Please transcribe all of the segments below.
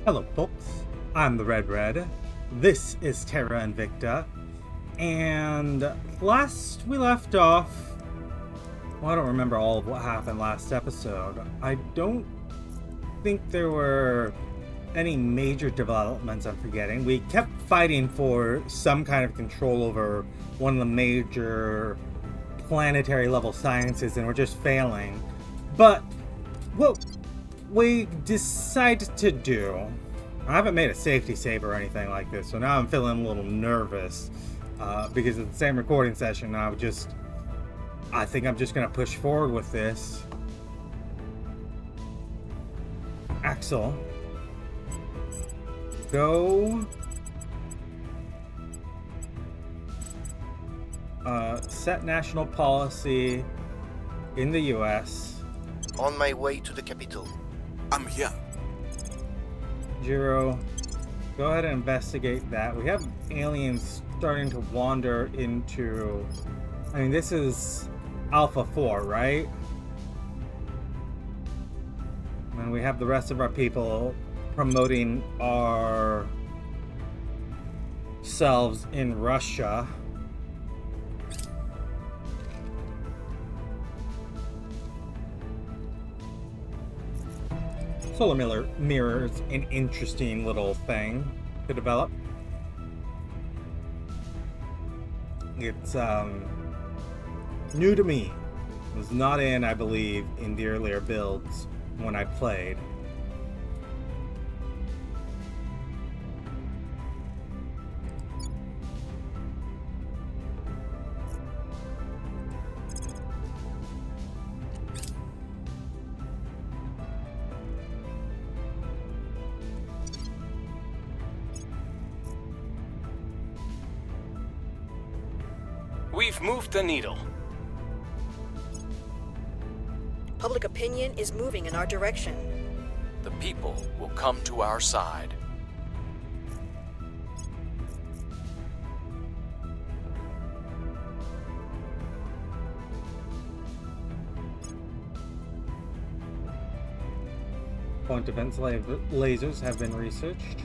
Hello folks, I'm the Red. This is Terra Invicta, and last we left off, well, I don't remember all of what happened last episode. I don't think there were any major developments I'm forgetting. We kept fighting for some kind of control over one of the major planetary level sciences, and we're just failing. But what we decided to do, I haven't made a safety save or anything like this, so now I'm feeling a little nervous because it's the same recording session. I think I'm just gonna push forward with this. Axel, go set national policy in the US. On my way to the capital. I'm here. Jiro, go ahead and investigate that. We have aliens starting to wander into... I mean, this is Alpha 4, right? And we have the rest of our people promoting ourselves in Russia. Solar mirror's an interesting little thing to develop. It's new to me. It was not in, I believe, in the earlier builds when I played. We've moved the needle. Public opinion is moving in our direction. The people will come to our side. Point defense lasers have been researched.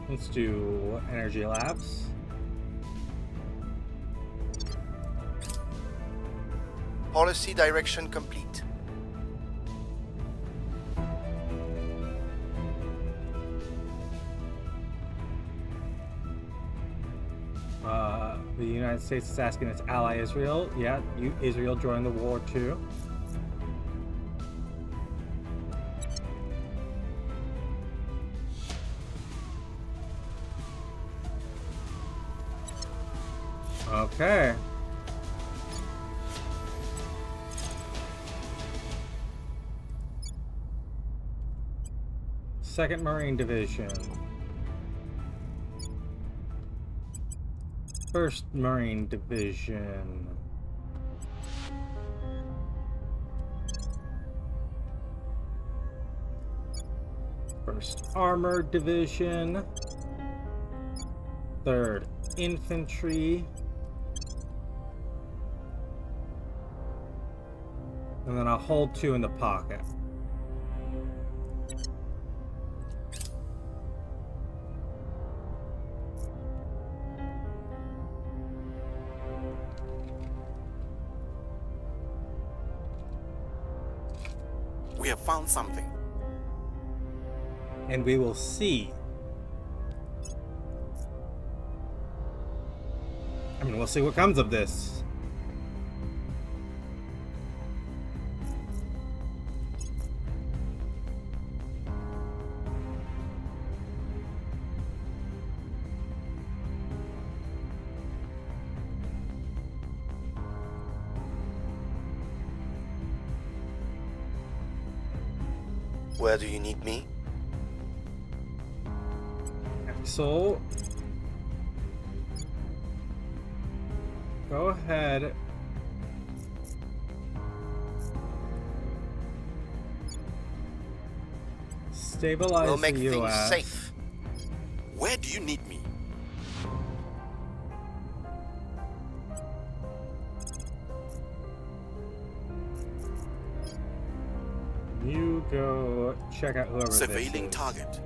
Let's do energy labs. Policy direction complete. The United States is asking its ally Israel. Yeah, Israel joined the war too. Okay. Second Marine Division. First Marine Division. First Armored Division. Third Infantry. And then I'll hold 2 in the pocket. We have found something. And we will see. I mean, we'll see what comes of this. Where do you need me? So, go ahead. Stabilize We'll make the things US. safe. Where do you need me? You go check out whoever Surveilling this is. target.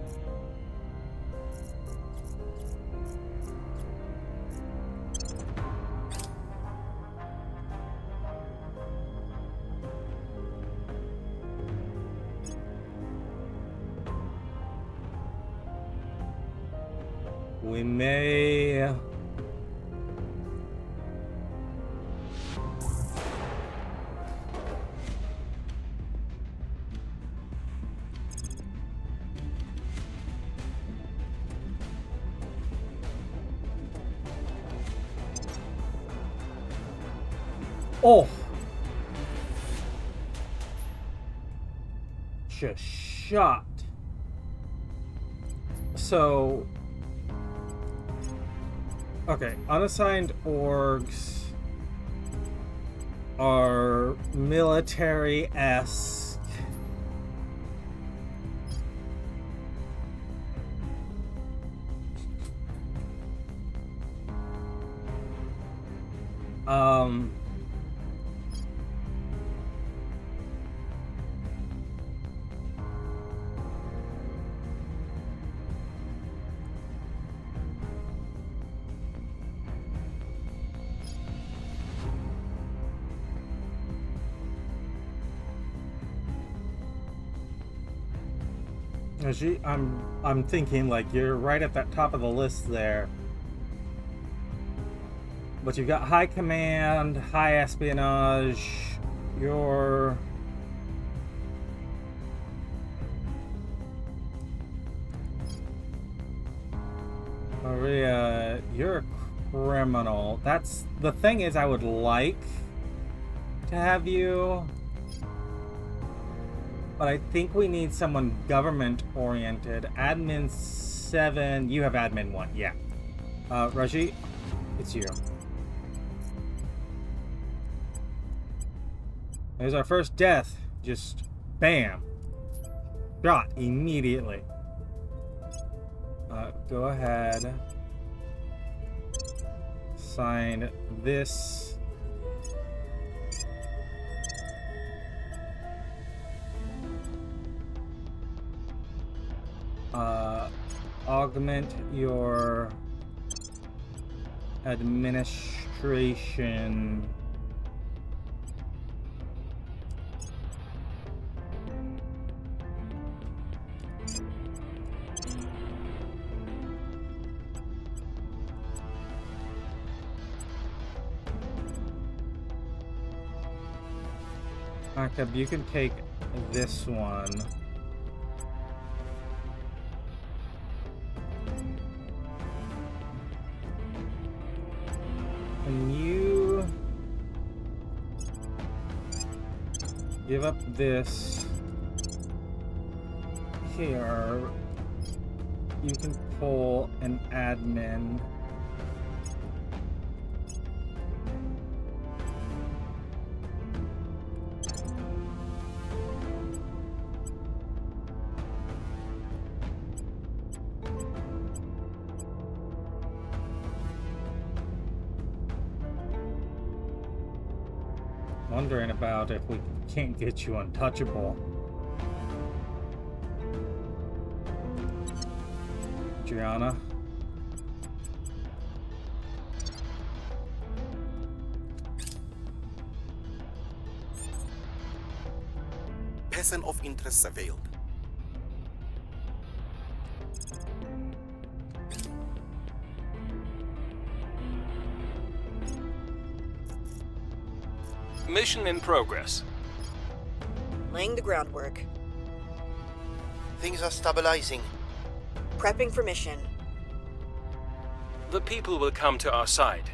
We may... Oh! Just shot. So... Okay, unassigned orgs are military-esque. I'm thinking like you're right at that top of the list there. But you've got high command, high espionage, you're... Maria, you're a criminal. That's... The thing is, I would like to have you... But I think we need someone government-oriented. Admin 7... You have admin 1, yeah. Raji, it's you. There's our first death. Just bam. Shot immediately. Go ahead. Sign this. Augment your administration. Akab, you can take this one. Can you give up this? Here, you can pull an admin. Wondering about if we can't get you untouchable. Gianna. Person of interest surveilled. Mission in progress. Laying the groundwork. Things are stabilizing. Prepping for mission. The people will come to our side.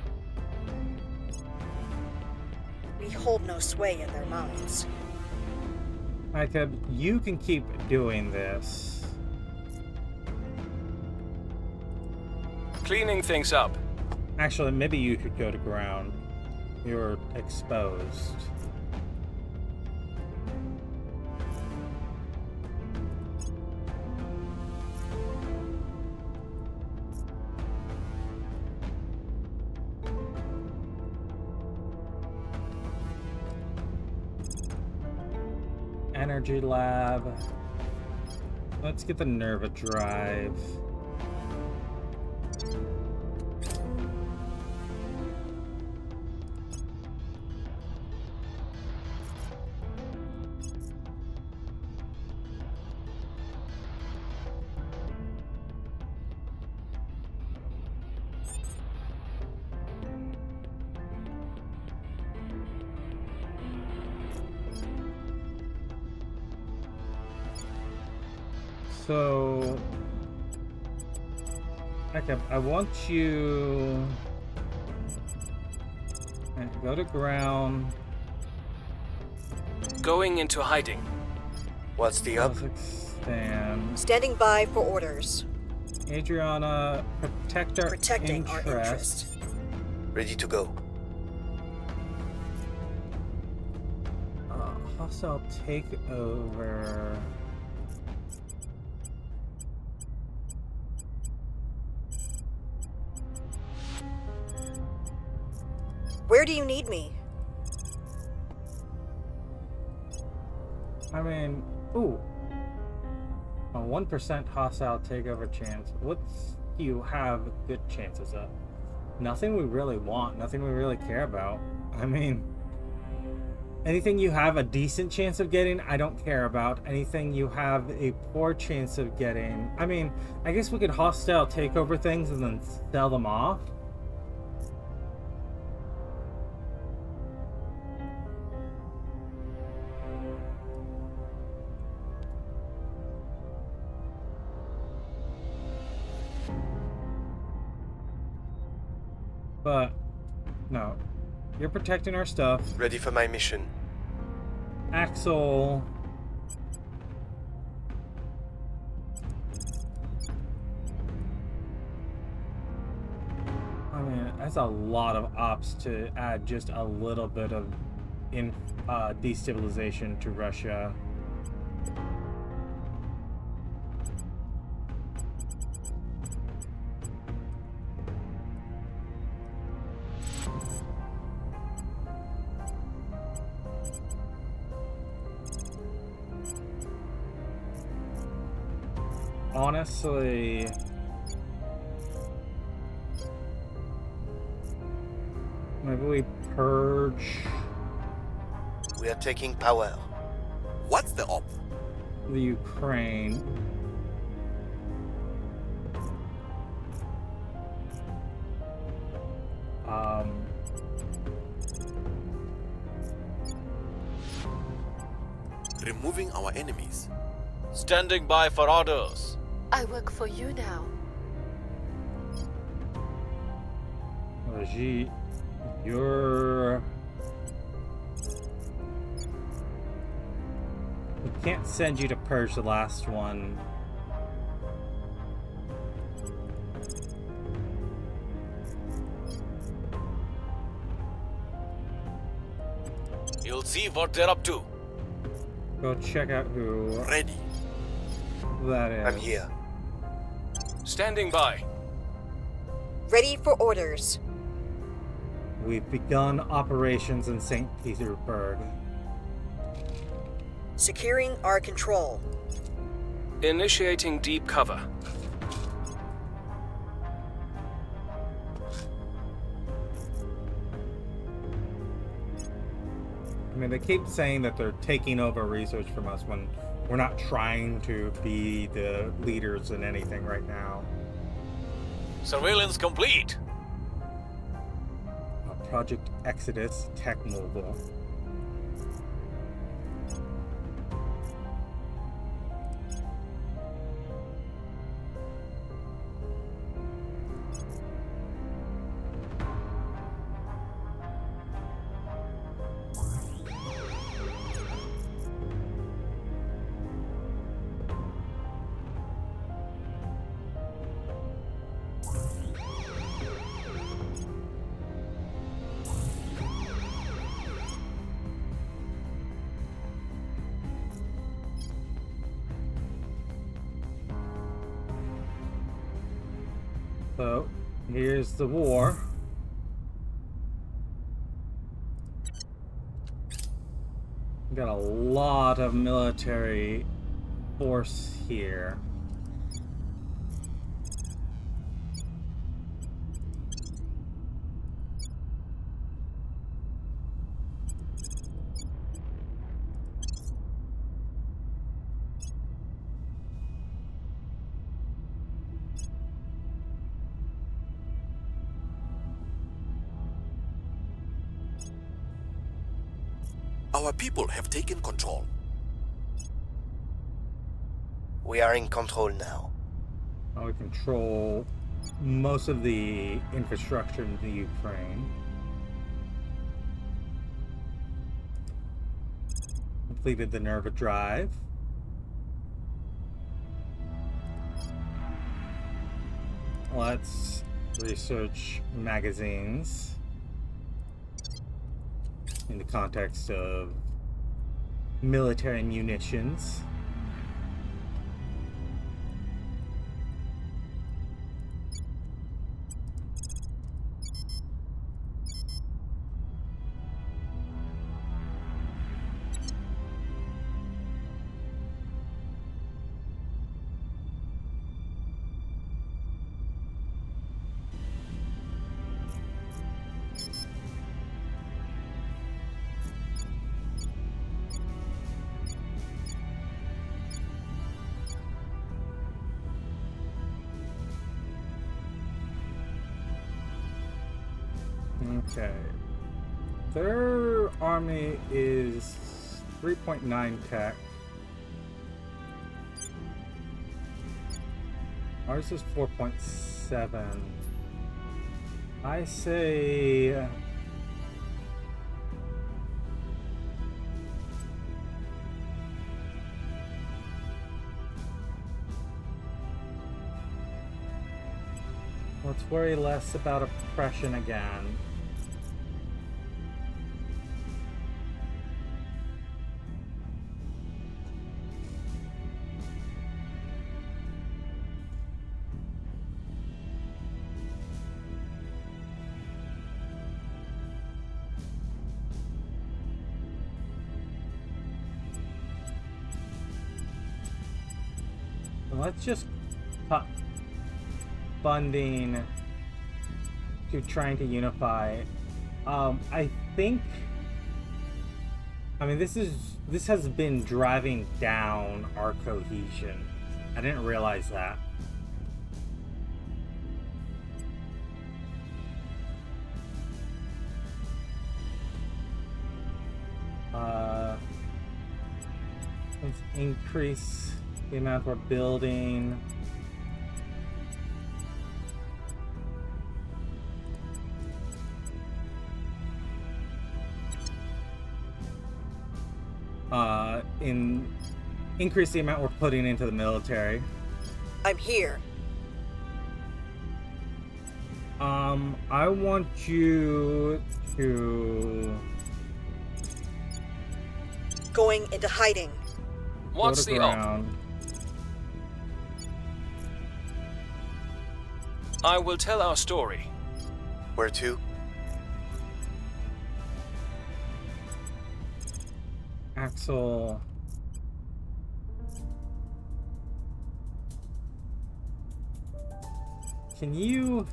We hold no sway in their minds. Akab, you can keep doing this. Cleaning things up. Actually, maybe you could go to ground. You're exposed. energy lab. Let's get the Nerva drive. So, okay, I want you to go to ground. Going into hiding. What's the up? Stand. Standing by for orders. Adriana, Protecting our interest. Ready to go. Hostile takeover. Where do you need me? I mean, ooh. A 1% hostile takeover chance. What's you have good chances of? Nothing we really want, nothing we really care about. I mean, anything you have a decent chance of getting, I don't care about. Anything you have a poor chance of getting, I mean, I guess we could hostile takeover things and then sell them off. But, no. You're protecting our stuff. Ready for my mission. Axel. I mean, that's a lot of ops to add just a little bit of destabilization to Russia. Honestly, maybe we purge We are taking power. What's the op? the Ukraine. Removing our enemies. Standing by for orders. I work for you now. Gee, you're... We can't send you to purge the last one. You'll see what they're up to. Go check out who Ready. that is. I'm here. Standing by. Ready for orders. We've begun operations in St. Petersburg. Securing our control. Initiating deep cover. I mean, they keep saying that they're taking over research from us when we're not trying to be the leaders in anything right now. Surveillance complete. Project Exodus Tech Mobile. So, here's the war. We got a lot of military force here. Our people have taken control. We are in control now. We control most of the infrastructure in the Ukraine. Completed the Nerva drive. Let's research magazines in the context of military munitions. Okay. Their army is 3.9 tech. Ours is 4.7. I say... let's worry less about oppression again. Let's just cut funding to trying to unify. I think, I mean, this has been driving down our cohesion. I didn't realize that. Let's increase the amount we're building. Increase the amount we're putting into the military. I'm here. I want you to Going into hiding. What's the op? ground. I will tell our story. Where to? Axel. Can you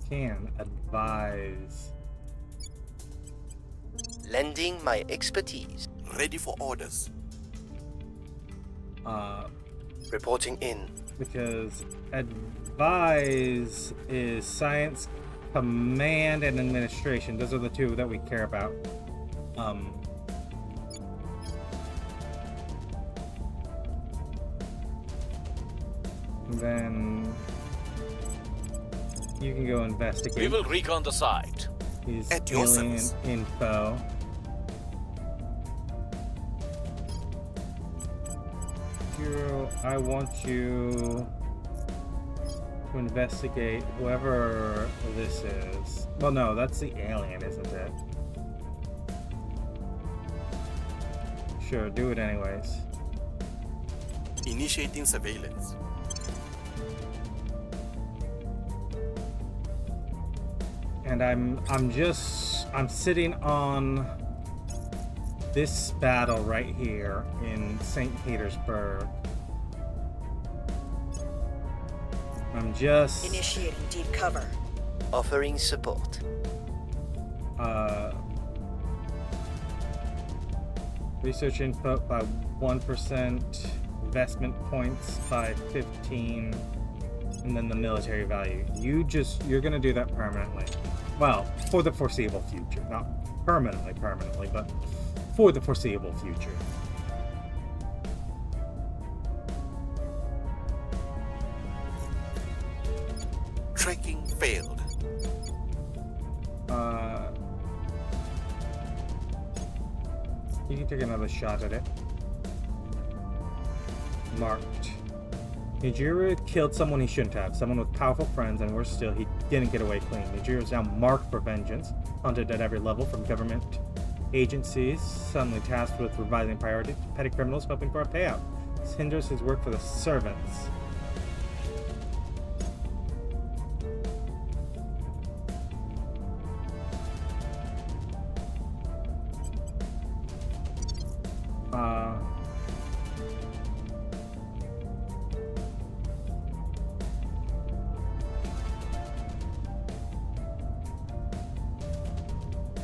can advise? Lending my expertise. Ready for orders. Reporting in. Because advise is science, command, and administration. Those are the two that we care about. Then you can go investigate. We will recon the site. These At your alien service. info. Hero, I want you to investigate whoever this is. Well, no, that's the alien, isn't it? Sure, do it anyways. Initiating surveillance. And I'm sitting on this battle right here in St. Petersburg. I'm just... Initiating deep cover. Offering support. Research input by 1%, investment points by 15, and then the military value. You're gonna do that permanently. Well, for the foreseeable future. Not permanently, but for the foreseeable future. Tracking failed. You can take another shot at it. Marked. Nijiro killed someone he shouldn't have. Someone with powerful friends, and worse still, he didn't get away clean. Nijiro is now marked for vengeance. Hunted at every level, from government agencies, suddenly tasked with revising priorities, to petty criminals hoping for a payout. This hinders his work for the servants.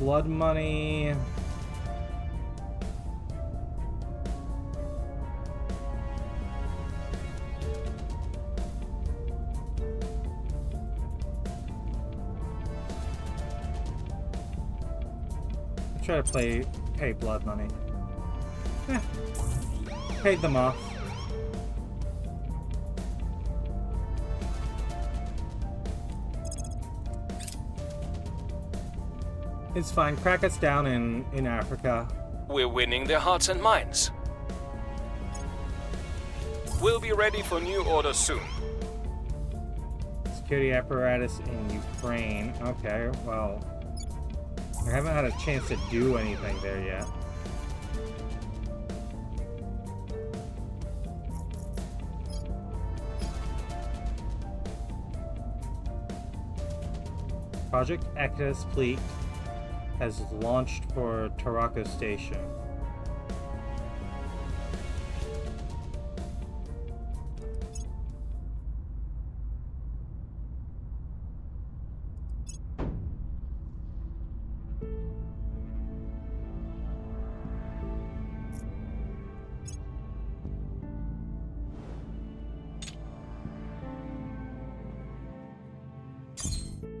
Blood money. I'll try to pay blood money. Paid them off. It's fine. Crack us down in Africa. We're winning their hearts and minds. We'll be ready for new orders soon. Security apparatus in Ukraine. Okay, well, I haven't had a chance to do anything there yet. Project Ekta's fleet has launched for Tarako Station.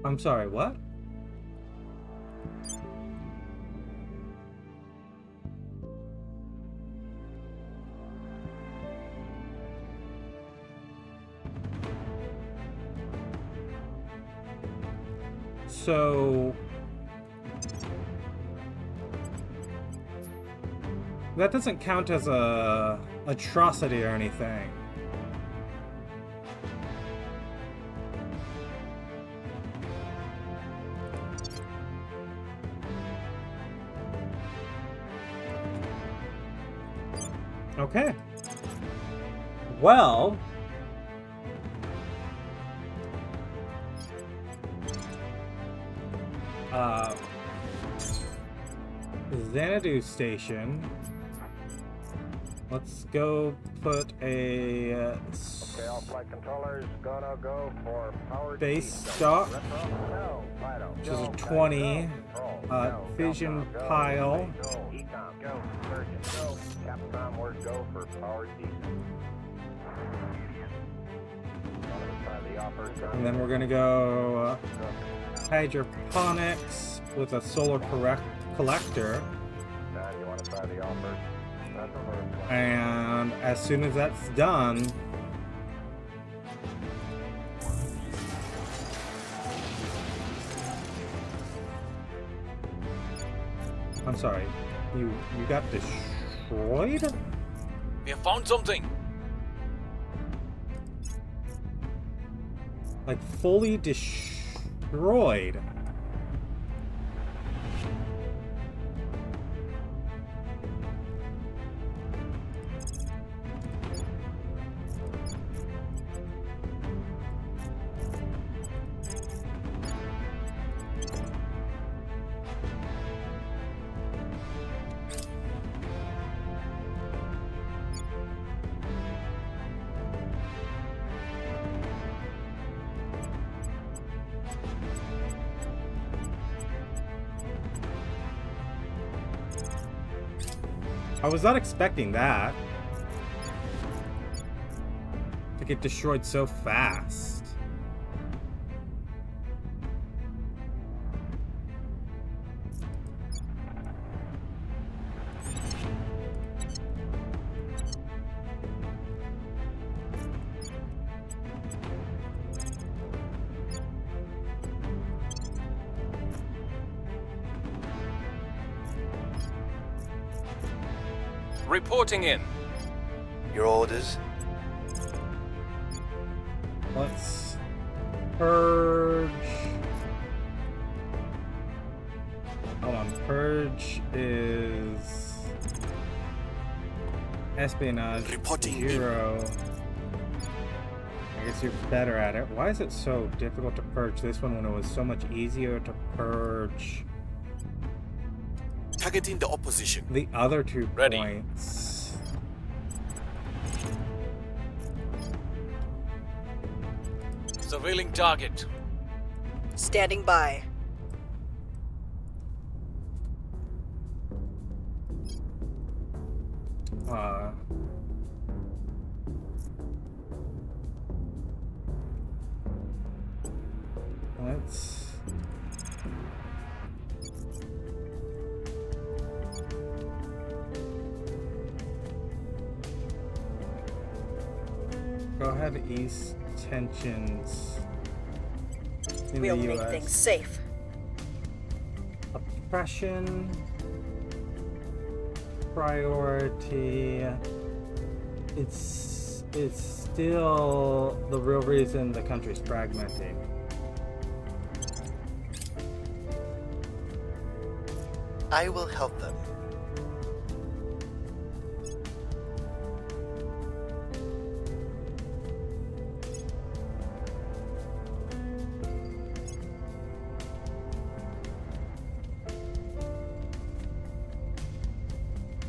I'm sorry, what? So that doesn't count as a atrocity or anything. Okay. Well, Xanadu Station. Let's go put a Okay, all flight controllers gonna go for power base T. stock, No, Fido, which is a go, 20 control, fission go, pile. Go, Ecom, go, Surgeon, go, Capcom, word go for power T. And then we're gonna go hydroponics with a solar collector. You want to try the offer? And as soon as that's done, I'm sorry, you got destroyed? We have found something. Like fully destroyed. I was not expecting that. To get destroyed so fast. Reporting in. Your orders? Let's purge. Hold on, purge is espionage Reporting 0. I guess you're better at it. Why is it so difficult to purge this one when it was so much easier to purge Targeting the opposition. the other 2 Ready. points? Surveilling target. Standing by. Let's go ahead, ease tensions in We'll the make US. things safe. Oppression priority. It's still the real reason the country's fragmenting. I will help them.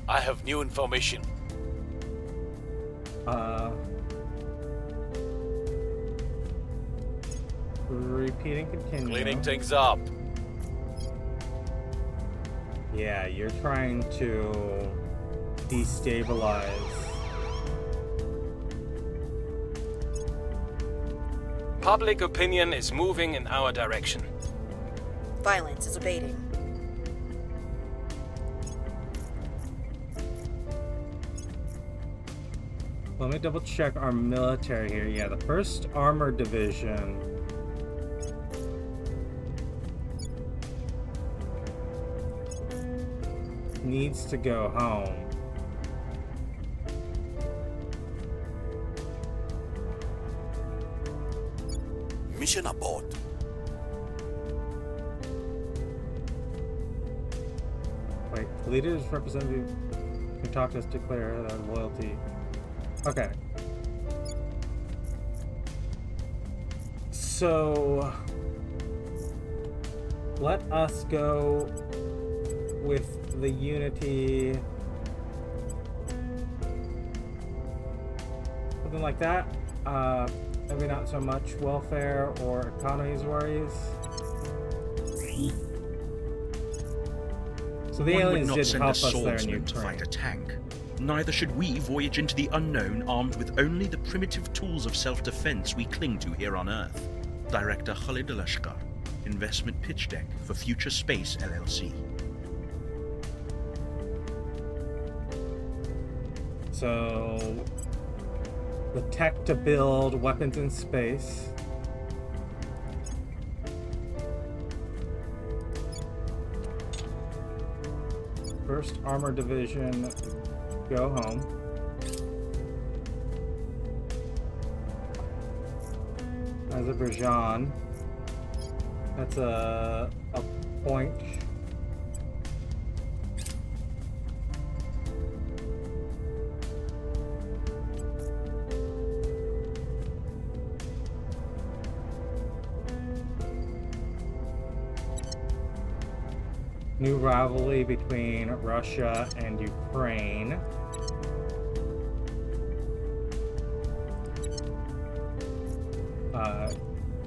I have new information. Repeating, continue. Cleaning things up. Yeah, you're trying to destabilize. Public opinion is moving in our direction. Violence is abating. Let me double check our military here. Yeah, the 1st Armored Division needs to go home. Mission abort. Wait, leaders representative can talk to us, declare their loyalty. Okay. So let us go with the unity. Something like that. Maybe not so much welfare or economies worries. So the One would aliens not did send help a us there in swordsman to Ukraine. fight a tank. Neither should we voyage into the unknown armed with only the primitive tools of self-defense we cling to here on Earth. Director Khalid Alashkar, Investment Pitch Deck for Future Space LLC. So the tech to build weapons in space. First Armored Division, go home. Azerbaijan, that's a point. New rivalry between Russia and Ukraine.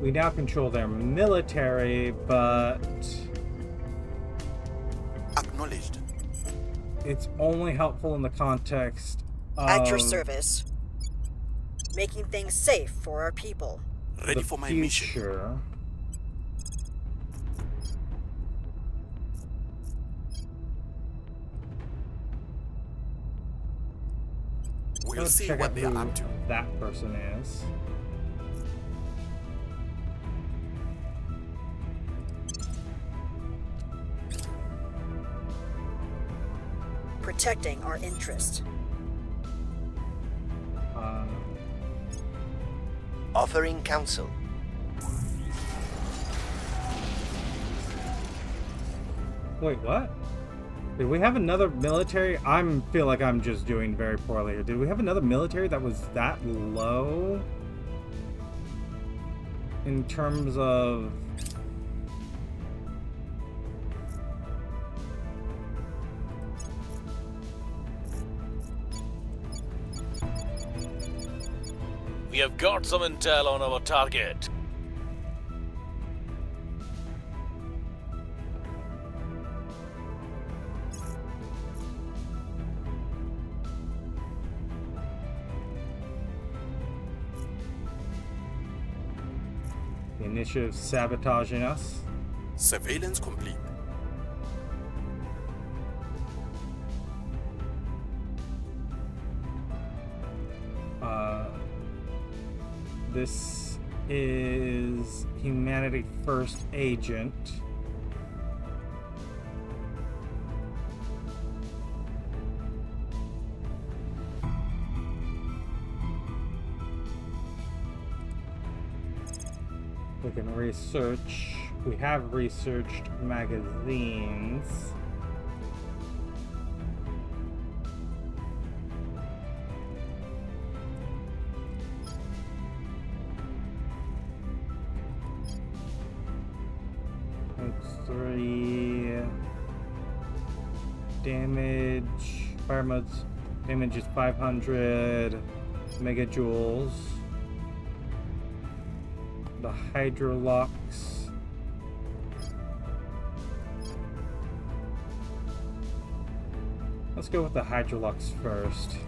We now control their military, but Acknowledged. it's only helpful in the context of At your service. Making things safe for our people. Ready the for my mission. future. We'll Let's see check what out they are who up to. that person is. Protecting our interest. Offering counsel. Wait, what? Did we have another military? Feel like I'm just doing very poorly here. Did we have another military that was that low? In terms of... We have got some intel on our target. The initiative sabotaging us. Surveillance complete. This is Humanity First Agent. We can research. We have researched magazines. That's 3 damage. Fire modes damage is 500 megajoules. The hydrolocks. Let's go with the hydrolocks first.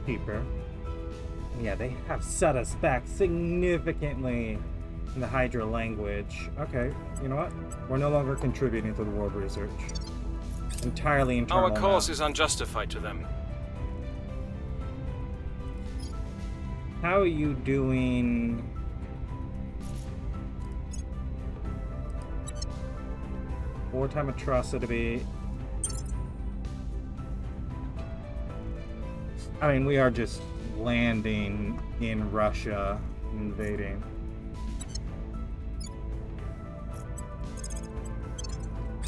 Cheaper. Yeah, they have set us back significantly in the Hydra language. Okay, you know what? We're no longer contributing to the world research. Entirely internal Our cause now. is unjustified to them. How are you doing? Wartime atrocity. I mean, we are just landing in Russia, invading.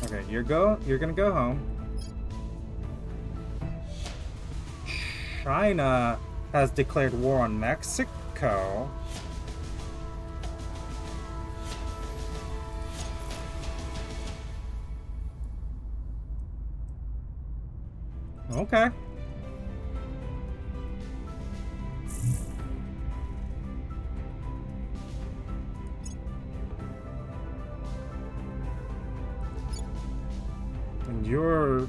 Okay, you're gonna go home. China has declared war on Mexico. Okay. And you're...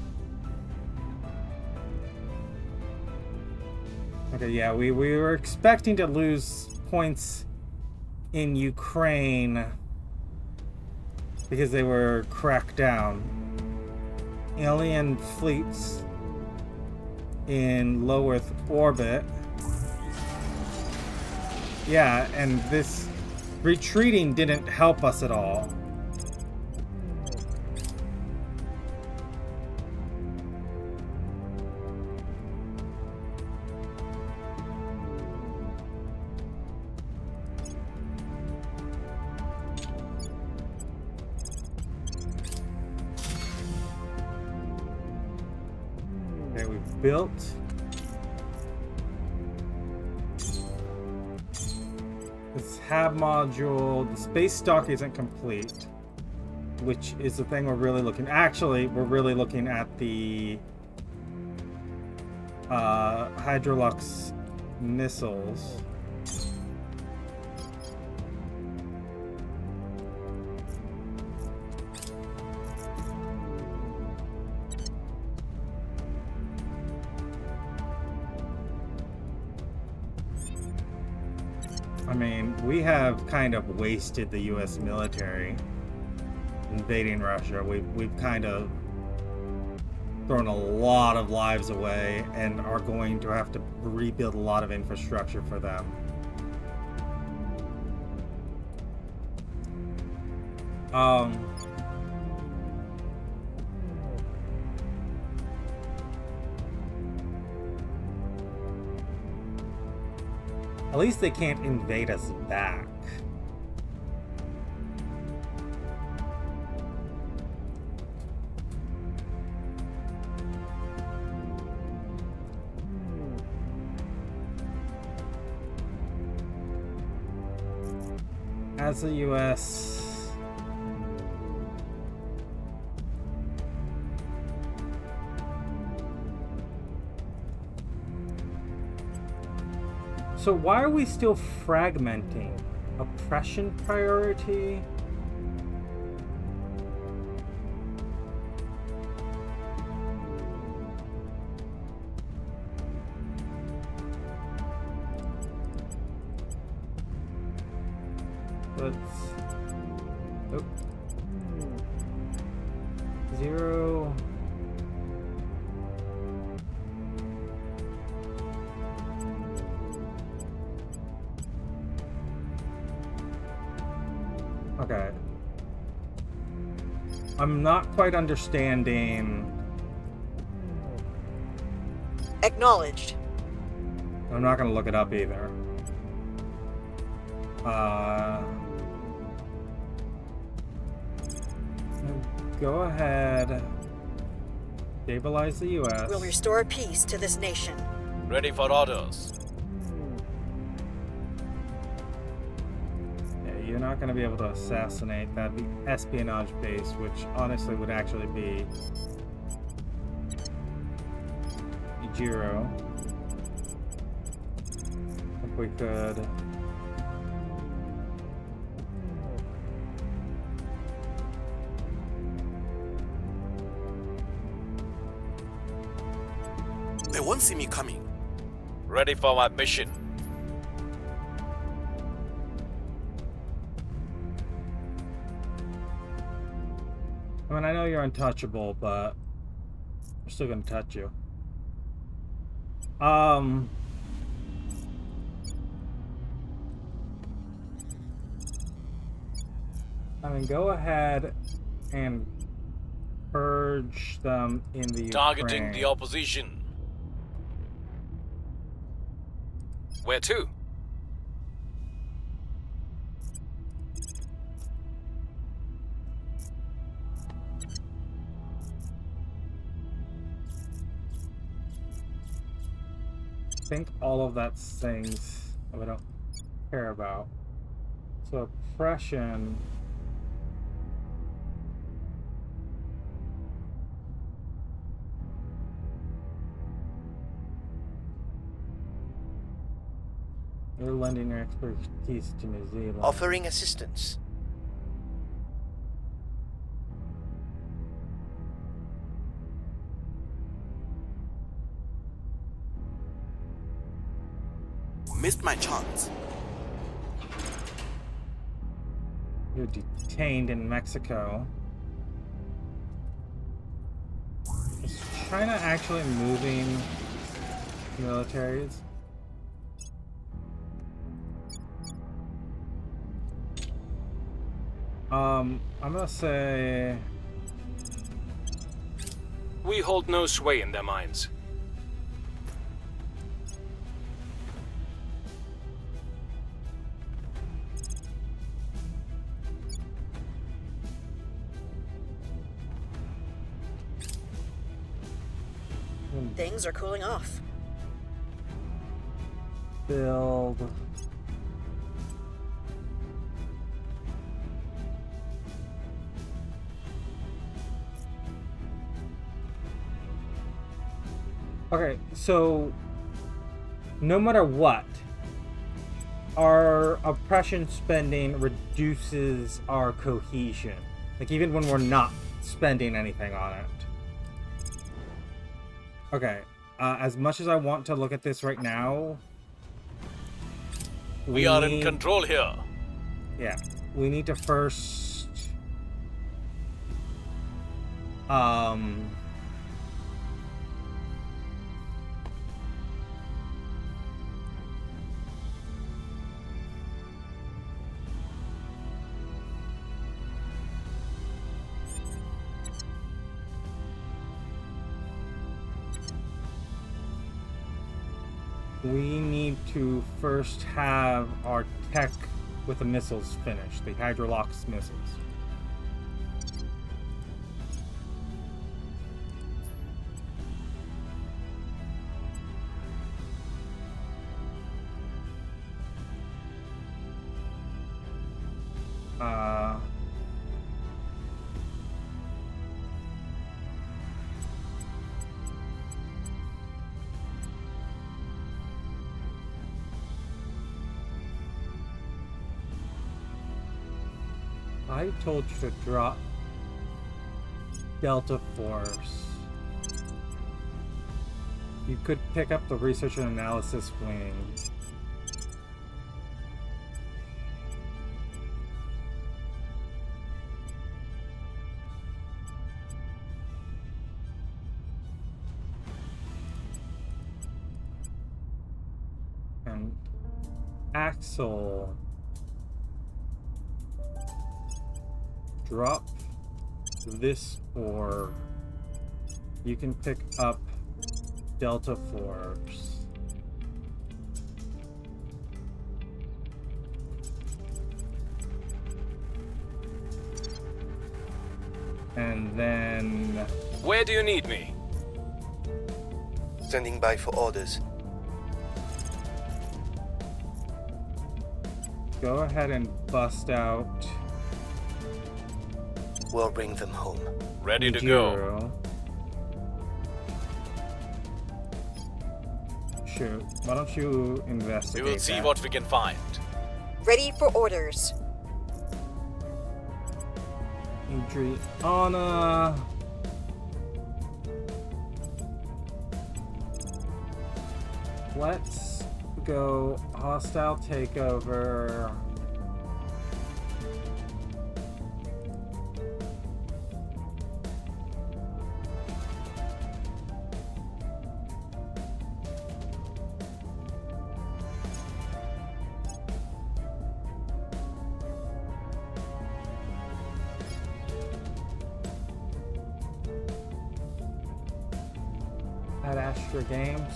Okay, yeah, we were expecting to lose points in Ukraine because they were cracked down. Alien fleets in low Earth orbit. Yeah, and this retreating didn't help us at all. Okay, we've built. This hab module, the space stock isn't complete, which is the thing we're really looking. Actually, we're really looking at the Hydrolux missiles. I mean, we have kind of wasted the US military invading Russia. We've kind of thrown a lot of lives away and are going to have to rebuild a lot of infrastructure for them. At least they can't invade us back. As the US So why are we still fragmenting? Oppression priority? Let's... Oh. 0... Okay. I'm not quite understanding. Acknowledged. I'm not gonna look it up either. Go ahead. Stabilize the US. We'll restore peace to this nation. Ready for orders. You're not going to be able to assassinate that espionage base, which honestly would actually be Jiro. If we could. They won't see me coming. Ready for my mission. I mean, I know you're untouchable, but we're still gonna touch you. I mean, go ahead and purge them in the Targeting Ukraine. the opposition. Where to? I think all of that's things that we don't care about. So oppression. You're lending your expertise to New Zealand. Offering assistance. Missed my chance. You're detained in Mexico. Is China actually moving militaries? I'm gonna say We hold no sway in their minds. Things are cooling off. build. Okay, so no matter what, our oppression spending reduces our cohesion. Like, even when we're not spending anything on it. Okay, as much as I want to look at this right now, We are in need- control here. Yeah, we need to first we need to first have our tech with the missiles finished, the Hydrolox missiles. I told you to drop Delta Force. You could pick up the research and analysis wing. And Axel, drop this orb. You can pick up Delta Force. And then Where do you need me? Standing by for orders. go ahead and bust out We'll bring them home. Ready to go. Jiro. Shoot, why don't you We investigate will see that? what we can find. Ready for orders. Adriana. Let's go hostile takeover. At Astra Games.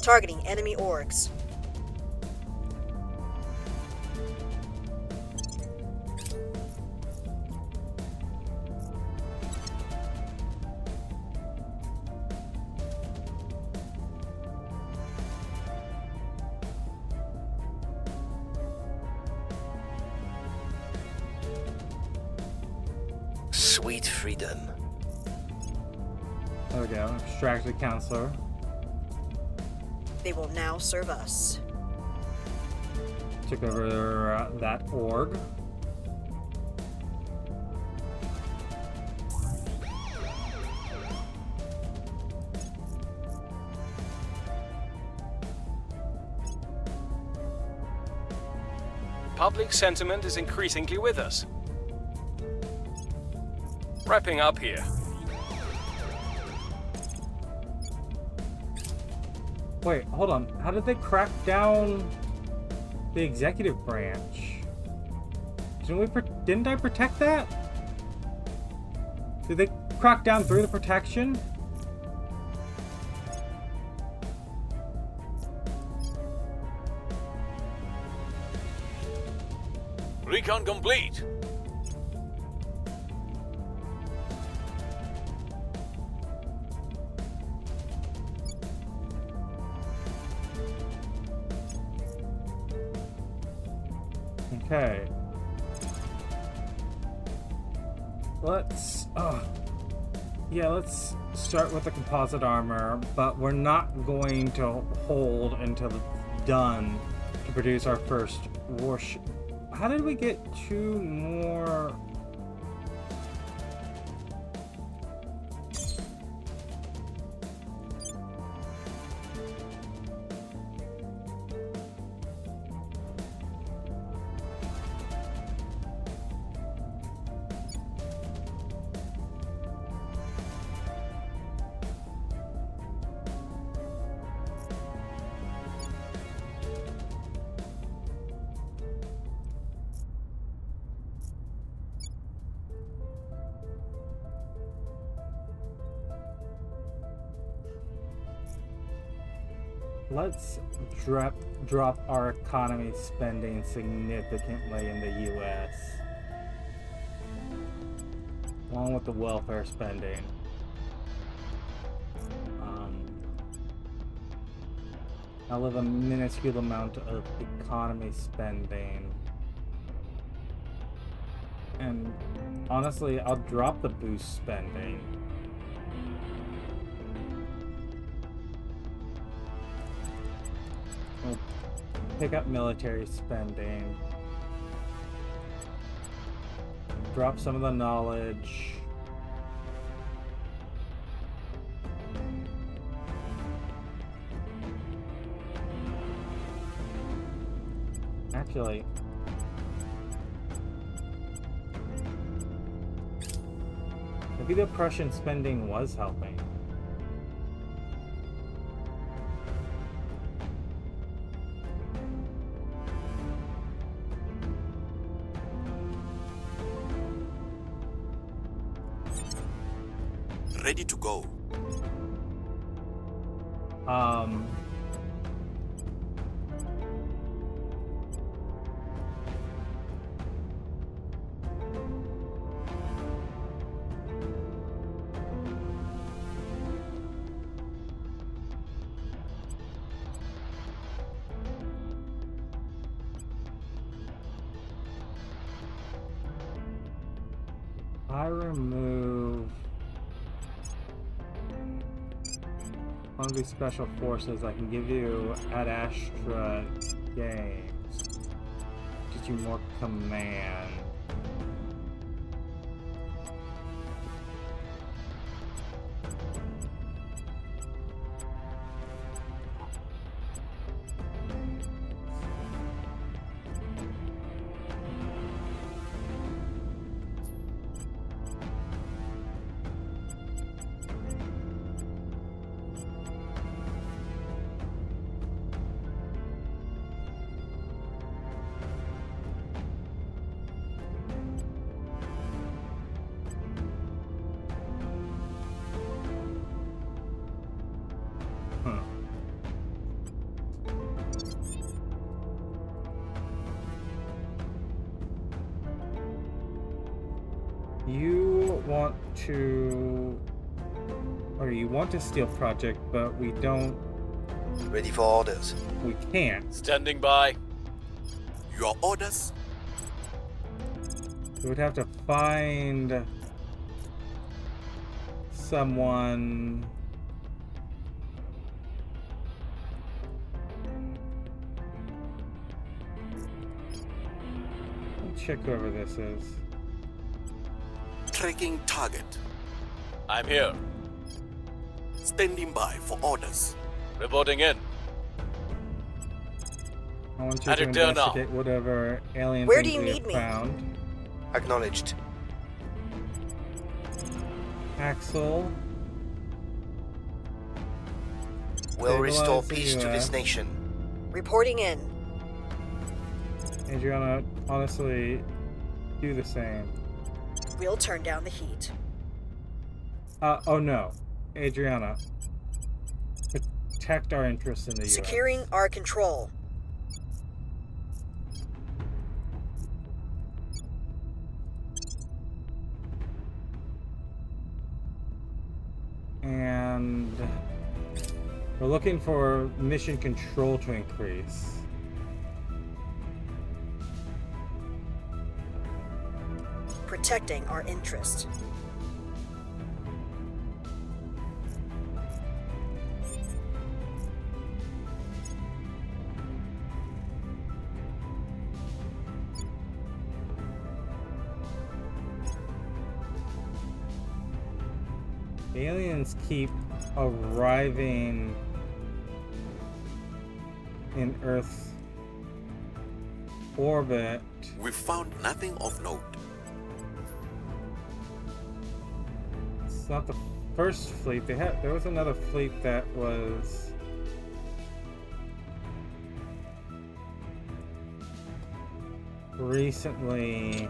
Targeting enemy orgs. Sweet freedom. There we go. Extracted counselor. They will now serve us. Took over that org. Public sentiment is increasingly with us. Wrapping up here. Wait, hold on. How did they crack down the executive branch? Didn't I protect that? Did they crack down through the protection? Recon complete. Okay. Let's start with the composite armor, but we're not going to hold until it's done to produce our first warship. How did we get 2 more? let's drop our economy spending significantly in the US, along with the welfare spending. I'll leave a minuscule amount of economy spending. And honestly, I'll drop the boost spending. We'll pick up military spending. Drop some of the knowledge. Actually, maybe the Prussian spending was helping. Ready to go. I remove one of these special forces. I can give you Ad Astra games. Gives you more command. You want to steal project, but we don't. Ready for orders. We can't. Standing by. Your orders? We would have to find someone. Let's check whoever this is. Tracking target. I'm here. Standing by for orders. Reporting in. I want you At to it there now. investigate whatever alien Where things do you we need have me? found. Acknowledged. Axel. We'll restore Stabilize the peace to this US. nation. Reporting in. Adriana, honestly, do the same. We'll turn down the heat. Oh no. Adriana. Protect our interests in the US. Securing our control. And we're looking for mission control to increase. Protecting our interest. Aliens keep arriving in Earth's orbit. We found nothing of note. It's not the first fleet. There was another fleet that was recently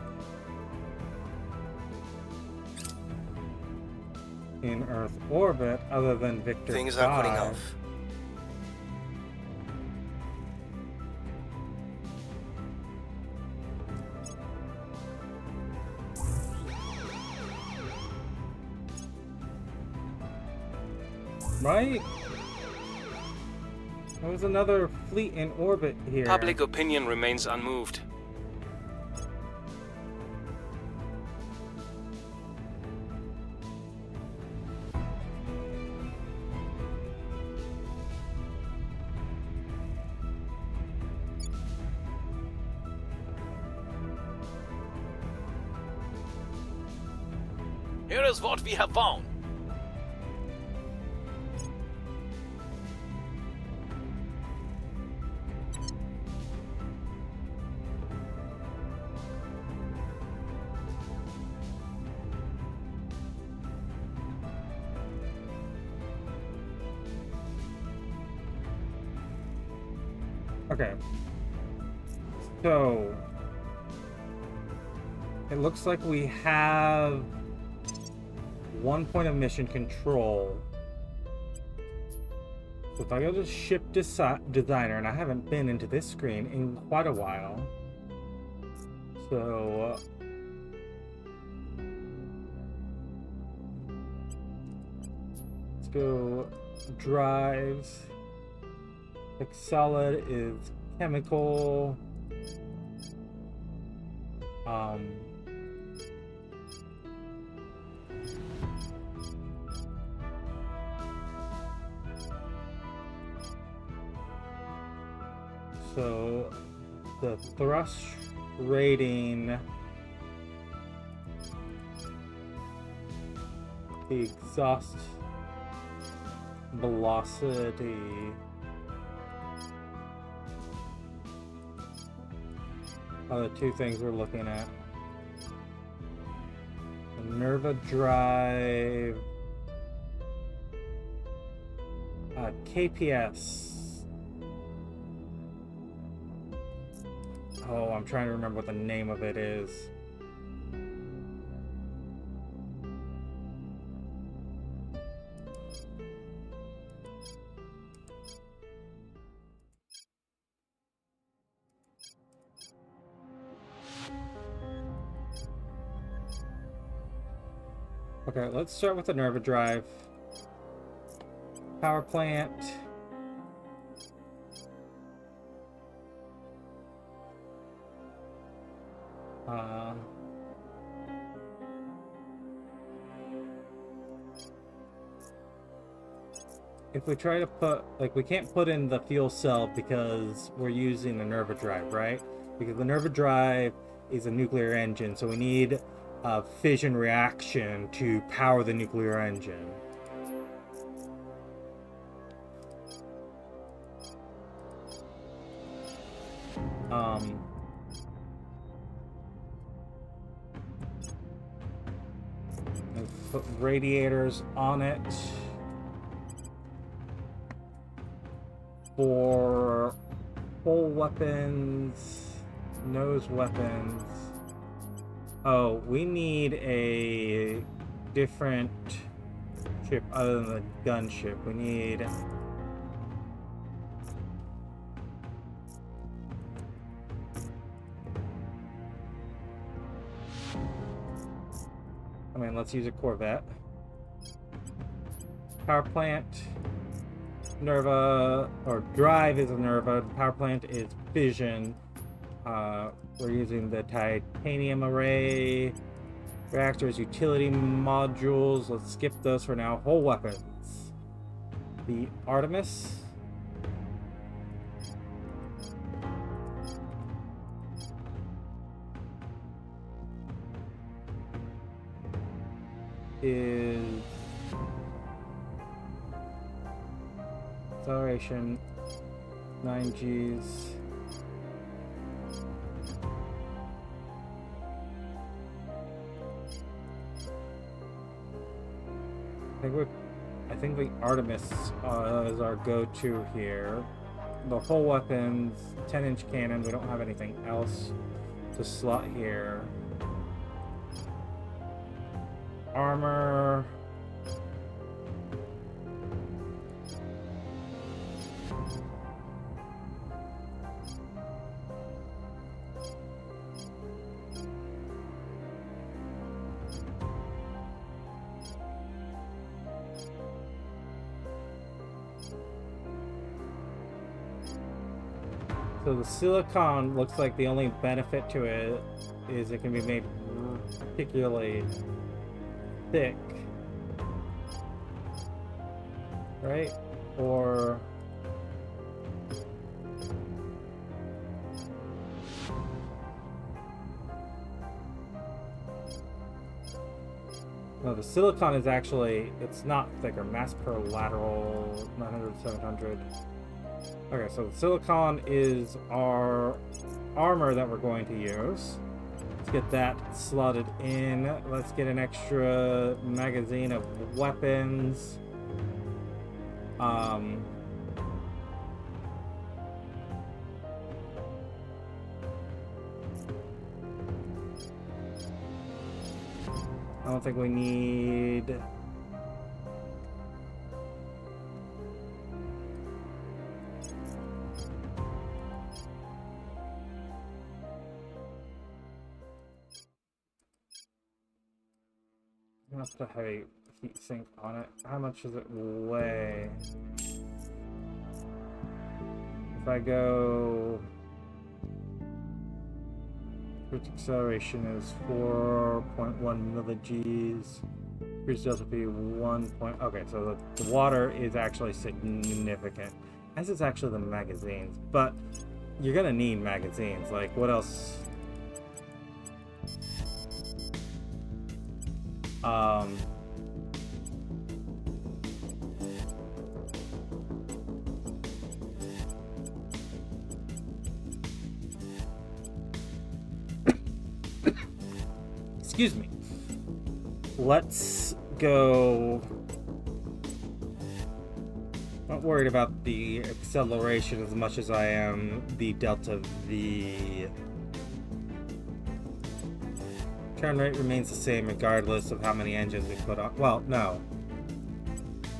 in Earth orbit, other than Victor Things are cutting 5. off. Right? There was another fleet in orbit here. Public opinion remains unmoved. Here is what we have found. Okay. So it looks like we have 1 point of mission control. So if I go to ship designer, and I haven't been into this screen in quite a while. So let's go drives. Solid is chemical. So the thrust rating, the exhaust velocity, are the two things we're looking at. The Nerva drive, KPS. Oh, I'm trying to remember what the name of it is. Okay, let's start with the Nerva drive. Power plant. If we try to put, like, we can't put in the fuel cell because we're using the Nerva drive, right? Because the Nerva drive is a nuclear engine, so we need a fission reaction to power the nuclear engine. Let's put radiators on it. For hull weapons, nose weapons. Oh, we need a different ship other than the gunship. We need... I mean, let's use a Corvette. Power plant. Nerva, or drive is a Nerva, power plant is fission. We're using the titanium array. Reactors, utility modules, let's skip those for now. Hull weapons. The Artemis. Is acceleration 9Gs. I think the Artemis is our go-to here. The hull weapons, 10-inch cannon. We don't have anything else to slot here. Armor. So the silicon looks like the only benefit to it is it can be made particularly thick. Right? Or... No, the silicon is actually, it's not thicker. Mass per lateral, 900, 700. Okay, so the silicon is our armor that we're going to use. Let's get that slotted in. Let's get an extra magazine of weapons. I don't think we need... I'm gonna put a heavy heat sink on it. How much does it weigh? If I go... Cruise acceleration is 4.1 millig's. Cruise delta P 1. Okay, so the water is actually significant, as is actually the magazines. But you're gonna need magazines. Like, what else? Excuse me. Let's go. Not worried about the acceleration as much as I am the delta V. Turn rate remains the same regardless of how many engines we put on. Well, no.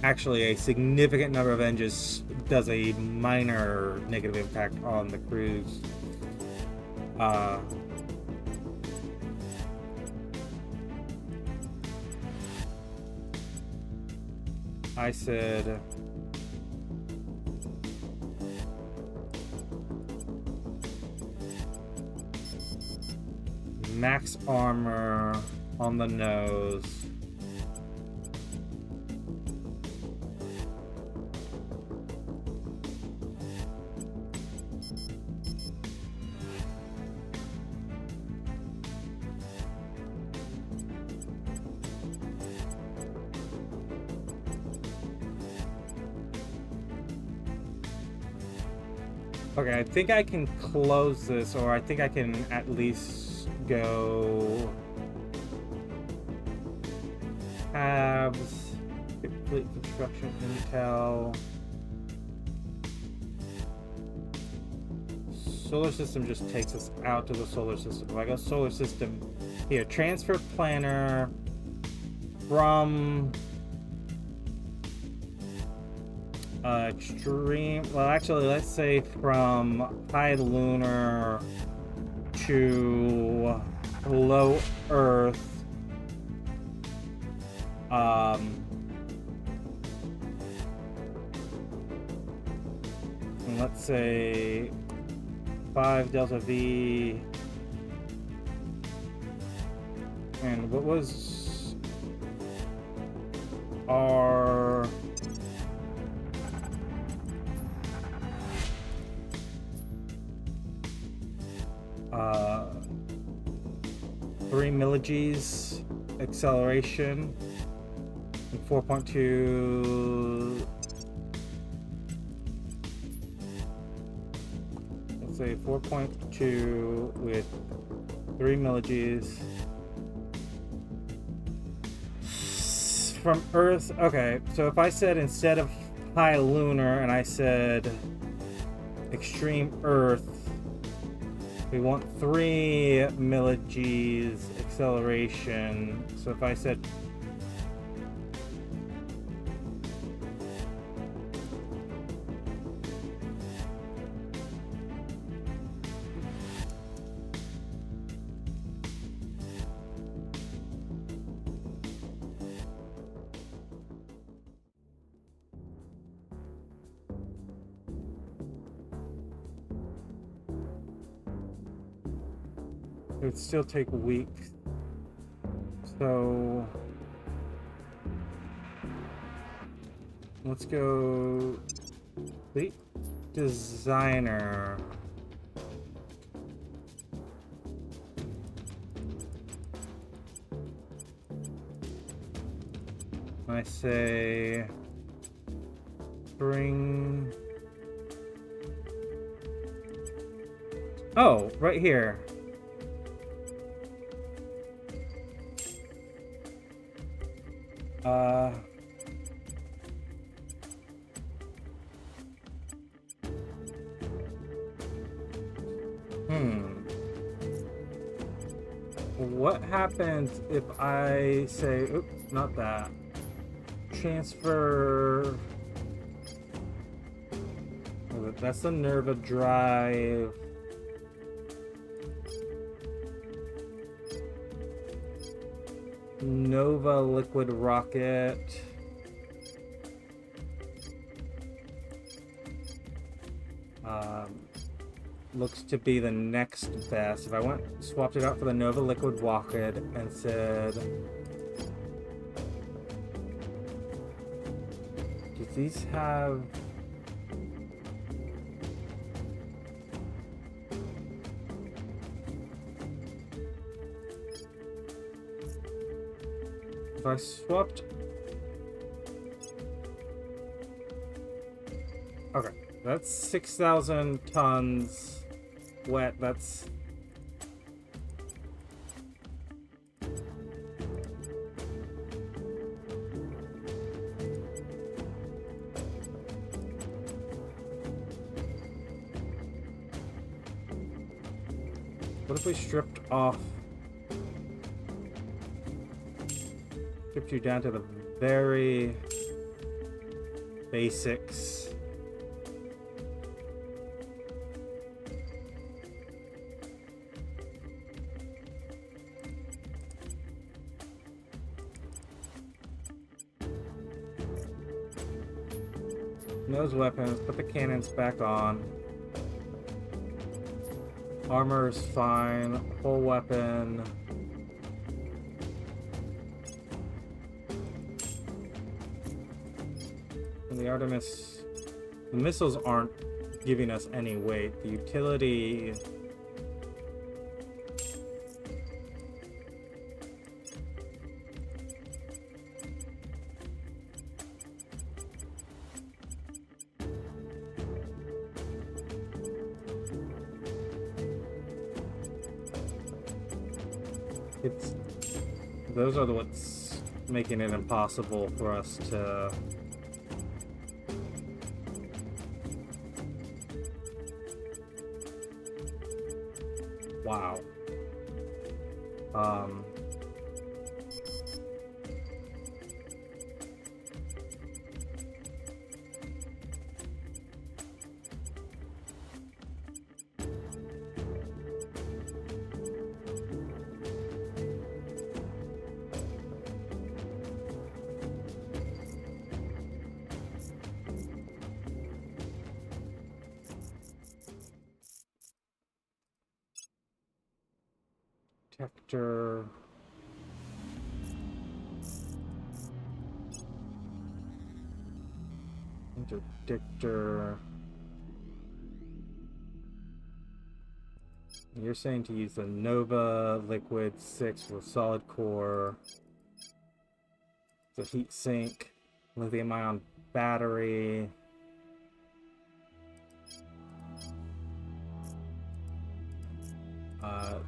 Actually, a significant number of engines does a minor negative impact on the cruise. I said... max armor on the nose. Okay, I think I can close this, or I think I can at least go tabs, complete construction intel, solar system just takes us out to the solar system. If I go solar system here, transfer planner from extreme, well actually let's say from high lunar to low Earth, and let's say 5 delta V, and what was our 3 millig's acceleration and 4.2, let's say 4.2 with 3 millig's from Earth. Okay, so if I said instead of high lunar and I said extreme Earth, we want 3 millig's acceleration. So if I said It would still take weeks. So let's go fleet designer. I say bring. Oh, right here. What happens if I say, oops, not that. Transfer. Oh, that's the Nerva drive. Nova liquid rocket. Looks to be the next best. If I swapped it out for the Nova liquid rocket and said, do these have? If I swapped, okay, that's 6,000 tons. Wet, that's what if we stripped you down to the very basics? Those weapons, put the cannons back on. Armor is fine. Full weapon. And the Artemis, the missiles aren't giving us any weight. The utility. Those are what's making it impossible for us to. Wow. Detector. Interdictor. You're saying to use the Nova Liquid 6 with solid core, the heat sink, lithium ion battery.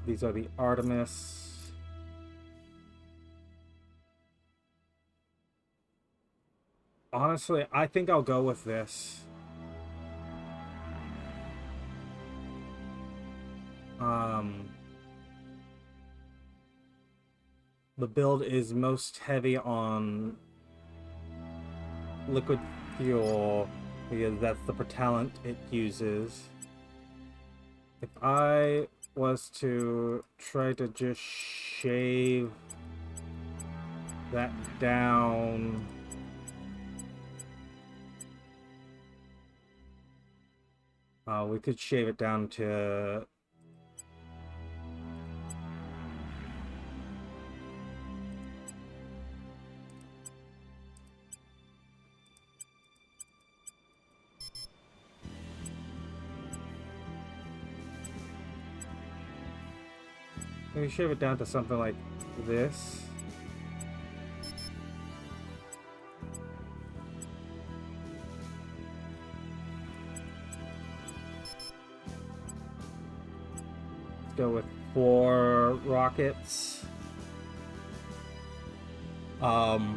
These are the Artemis. Honestly, I think I'll go with this. The build is most heavy on liquid fuel because that's the propellant it uses. If I was to try to just shave that down, we could shave it down to Maybe shave it down to something like this. Let's go with 4 rockets. Let's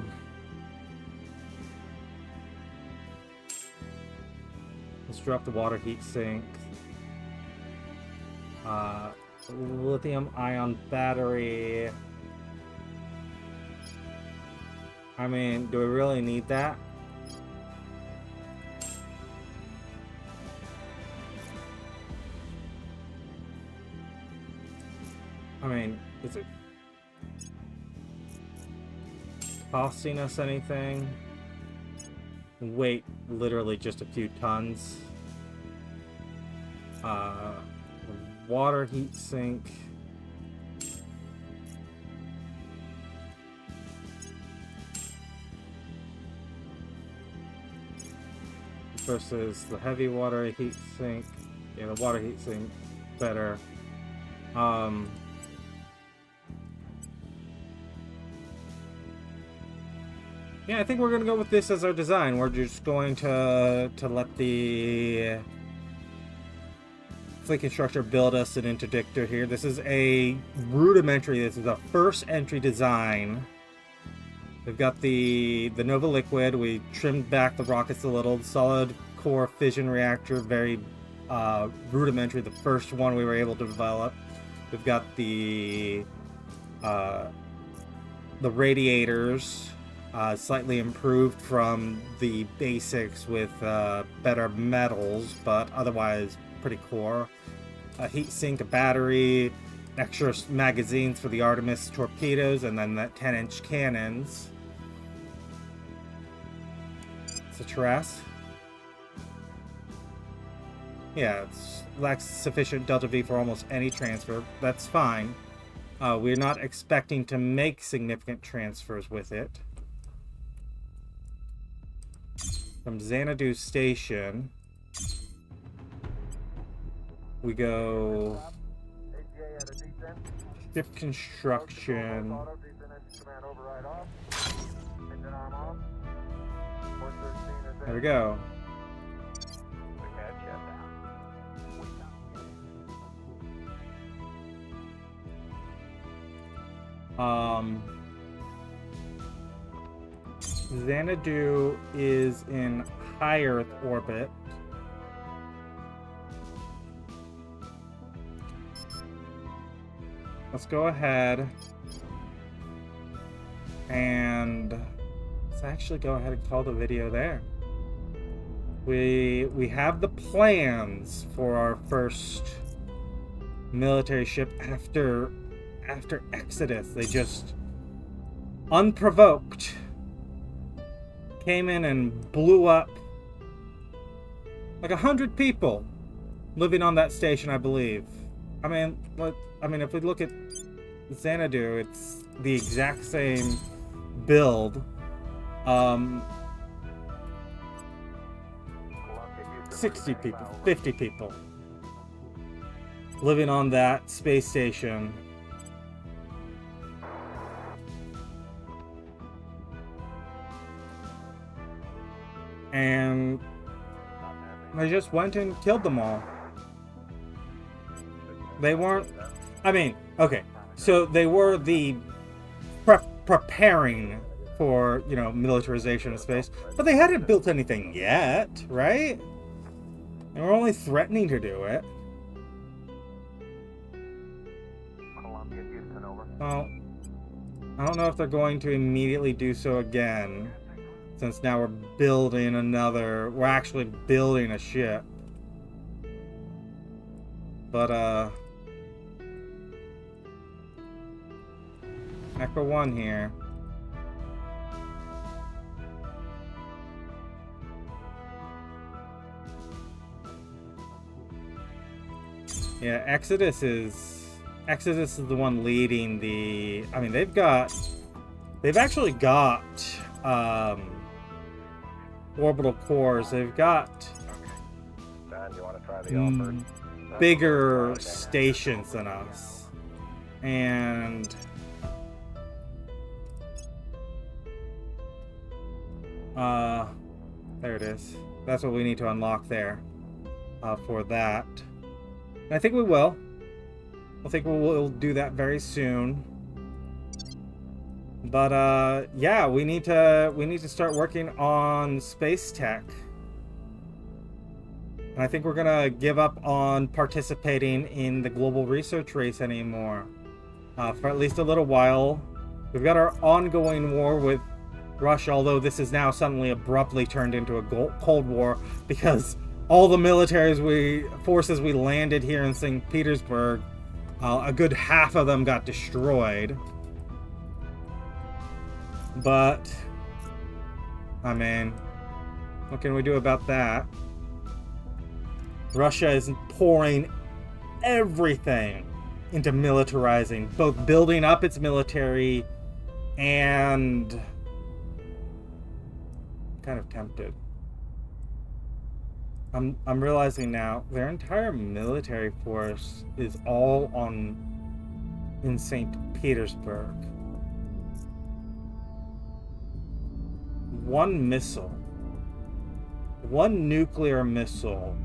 drop the water heat sink. Lithium ion battery. I mean, do we really need that? I mean, is it costing us anything? Weight, literally just a few tons. Water heat sink. Versus the heavy water heat sink. Yeah, the water heat sink better. Yeah, I think we're gonna go with this as our design. We're just going to let the fleet constructor build us an interdictor here. This is a rudimentary. This is a first entry design. We've got the Nova Liquid. We trimmed back the rockets a little. Solid core fission reactor, very rudimentary. The first one we were able to develop. We've got the radiators. Slightly improved from the basics with better metals, but otherwise pretty core. A heat sink, a battery, extra magazines for the Artemis torpedoes, and then that 10-inch cannons. It's a Terrace. Yeah, it lacks sufficient Delta V for almost any transfer. That's fine. We're not expecting to make significant transfers with it. From Xanadu Station, we go ship construction. There we go. Xanadu is in high Earth orbit. Let's go ahead and let's actually go ahead and call the video there. We have the plans for our first military ship after Exodus. They just unprovoked came in and blew up like 100 people living on that station, I believe. I mean, if we look at Xanadu, it's the exact same build. 60 people, 50 people living on that space station. And they just went and killed them all. They weren't... I mean, okay. So they were the preparing for, you know, militarization of space. But they hadn't built anything yet, right? They were only threatening to do it. Well, I don't know if they're going to immediately do so again. Since now we're building another... We're actually building a ship. But, Echo 1 here. Yeah, Exodus is the one leading the... I mean, they've actually got, orbital cores. They've got Don, you want to try the offer? bigger stations than us. And there it is. That's what we need to unlock there for that. And I think we will. I think we'll do that very soon. But yeah, we need to start working on space tech. And I think we're gonna give up on participating in the global research race anymore for at least a little while. We've got our ongoing war with Russia, although this is now suddenly abruptly turned into a Cold War because all the forces we landed here in St. Petersburg, a good half of them got destroyed. But, I mean, what can we do about that? Russia is pouring everything into militarizing, both building up its military and kind of tempted. I'm realizing now their entire military force is all in St. Petersburg. One missile, one nuclear missile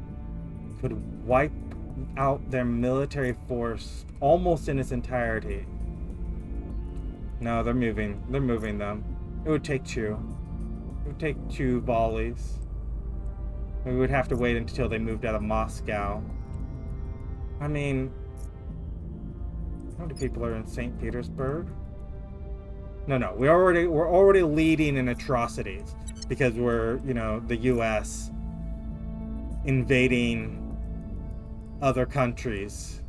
could wipe out their military force almost in its entirety. No, they're moving them. It would take two. It would take 2 volleys. We would have to wait until they moved out of Moscow. I mean, how many people are in St. Petersburg? No, we're already leading in atrocities because we're, the US invading other countries.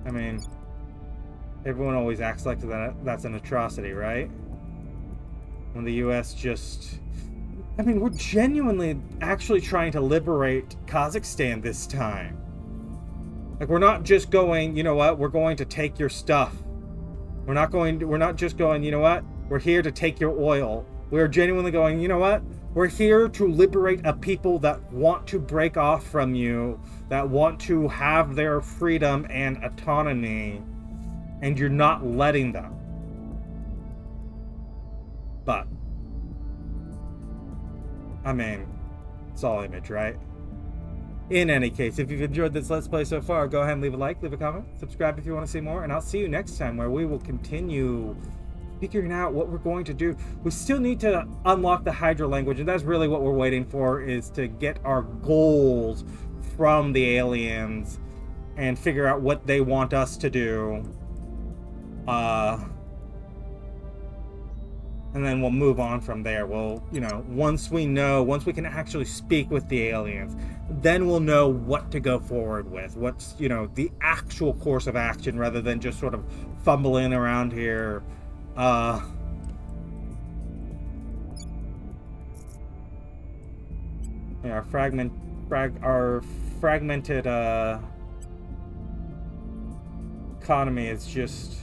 I mean, everyone always acts like that's an atrocity, right? When the US just... I mean, we're genuinely actually trying to liberate Kazakhstan this time. Like, we're not just going, you know what, we're going to take your stuff. We're not just going, you know what, we're here to take your oil. We're genuinely going, you know what, we're here to liberate a people that want to break off from you, that want to have their freedom and autonomy, and you're not letting them. But, I mean, it's all image, right? In any case, if you've enjoyed this Let's Play so far, go ahead and leave a like, leave a comment, subscribe if you want to see more, and I'll see you next time where we will continue figuring out what we're going to do. We still need to unlock the Hydra language, and that's really what we're waiting for, is to get our goals from the aliens and figure out what they want us to do. And then we'll move on from there. We'll, once we can actually speak with the aliens, then we'll know what to go forward with. What's, the actual course of action rather than just sort of fumbling around here. Our fragmented economy is just...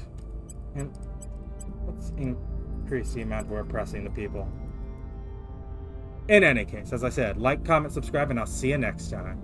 Let's increase the amount we're oppressing the people. In any case, as I said, like, comment, subscribe, and I'll see you next time.